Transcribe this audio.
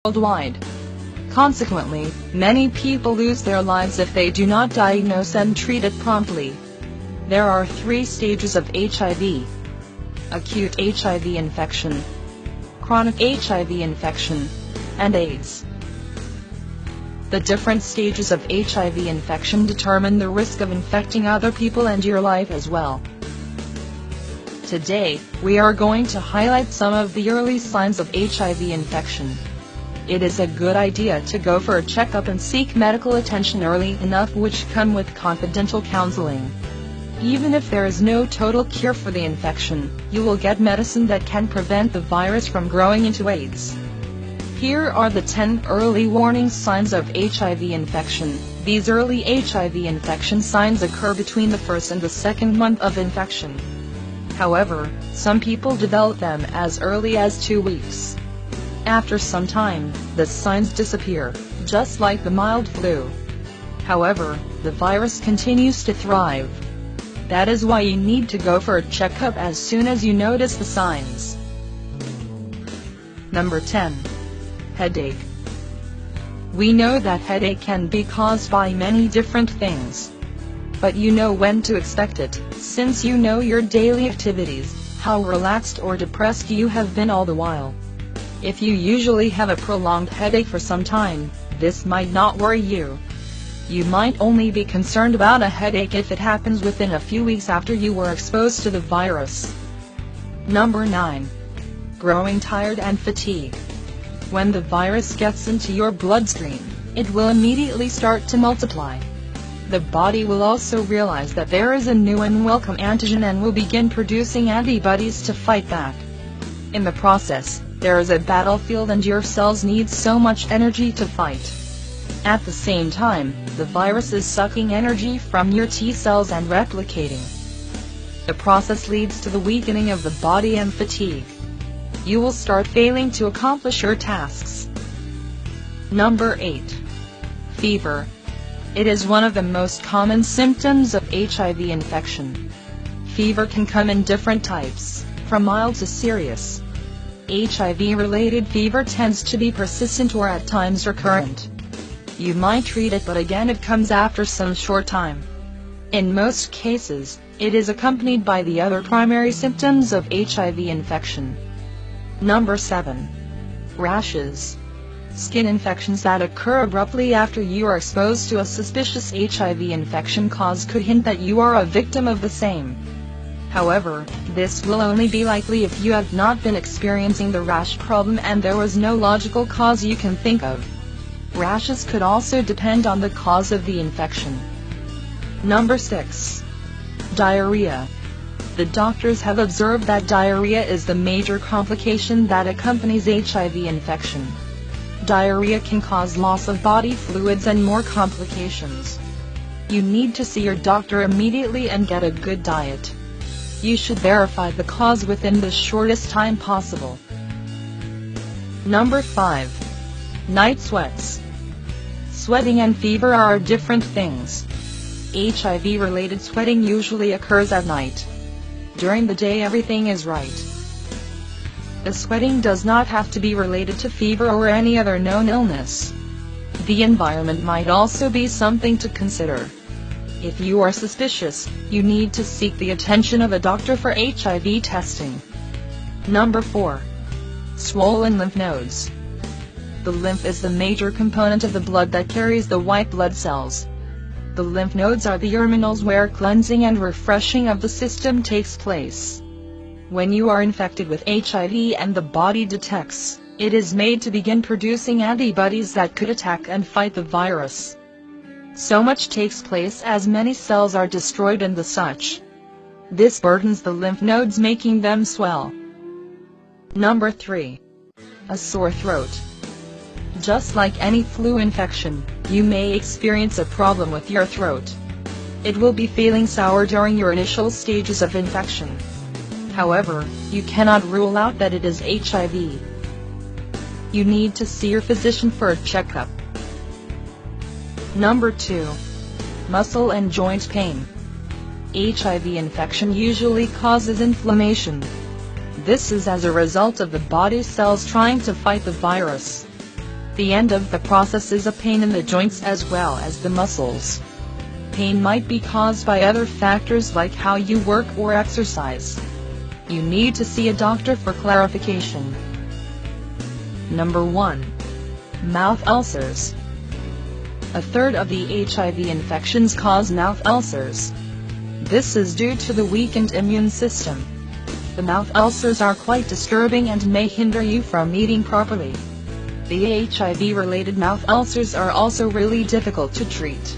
worldwide. Consequently, many people lose their lives if they do not diagnose and treat it promptly. There are 3 stages of HIV: acute HIV infection, chronic HIV infection, and AIDS. The different stages of HIV infection determine the risk of infecting other people and your life as well. Today, we are going to highlight some of the early signs of HIV infection. It is a good idea to go for a checkup and seek medical attention early enough, which come with confidential counseling. Even if there is no total cure for the infection, you will get medicine that can prevent the virus from growing into AIDS. Here are the 10 early warning signs of HIV infection. These early HIV infection signs occur between the first and the second month of infection. However, some people develop them as early as 2 weeks. After some time, the signs disappear, just like the mild flu. However, the virus continues to thrive. That is why you need to go for a checkup as soon as you notice the signs. Number 10. Headache. We know that headache can be caused by many different things. But you know when to expect it, since you know your daily activities, how relaxed or depressed you have been all the while. If you usually have a prolonged headache for some time, this might not worry you. You might only be concerned about a headache if it happens within a few weeks after you were exposed to the virus. Number 9. Growing tired and fatigue. When the virus gets into your bloodstream, it will immediately start to multiply. The body will also realize that there is a new and welcome antigen and will begin producing antibodies to fight back. In the process, there is a battlefield and your cells need so much energy to fight. At the same time, the virus is sucking energy from your T cells and replicating. The process leads to the weakening of the body and fatigue. You will start failing to accomplish your tasks. Number 8. Fever. It is one of the most common symptoms of HIV infection. Fever can come in different types, from mild to serious. HIV-related fever tends to be persistent or at times recurrent. You might treat it, but again it comes after some short time. In most cases, it is accompanied by the other primary symptoms of HIV infection. Number 7. Rashes. Skin infections that occur abruptly after you are exposed to a suspicious HIV infection cause could hint that you are a victim of the same. However, this will only be likely if you have not been experiencing the rash problem and there was no logical cause you can think of. Rashes could also depend on the cause of the infection. Number 6. Diarrhea. The doctors have observed that diarrhea is the major complication that accompanies HIV infection. Diarrhea can cause loss of body fluids and more complications. You need to see your doctor immediately and get a good diet. You should verify the cause within the shortest time possible. Number 5. Night sweats. Sweating and fever are different things. HIV-related sweating usually occurs at night. During the day everything is right. The sweating does not have to be related to fever or any other known illness. The environment might also be something to consider. If you are suspicious, you need to seek the attention of a doctor for HIV testing. Number 4. Swollen lymph nodes. The lymph is the major component of the blood that carries the white blood cells. The lymph nodes are the terminals where cleansing and refreshing of the system takes place. When you are infected with HIV and the body detects, it is made to begin producing antibodies that could attack and fight the virus. So much takes place as many cells are destroyed and such. This burdens the lymph nodes, making them swell. Number 3. A sore throat. Just like any flu infection, you may experience a problem with your throat. It will be feeling sour during your initial stages of infection. However, you cannot rule out that it is HIV. You need to see your physician for a checkup. Number 2. Muscle and joint pain. HIV infection usually causes inflammation. This is as a result of the body cells trying to fight the virus. The end of the process is a pain in the joints as well as the muscles. Pain might be caused by other factors like how you work or exercise. You need to see a doctor for clarification. Number 1. Mouth ulcers. A third of the HIV infections cause mouth ulcers. This is due to the weakened immune system. The mouth ulcers are quite disturbing and may hinder you from eating properly. The HIV-related mouth ulcers are also really difficult to treat.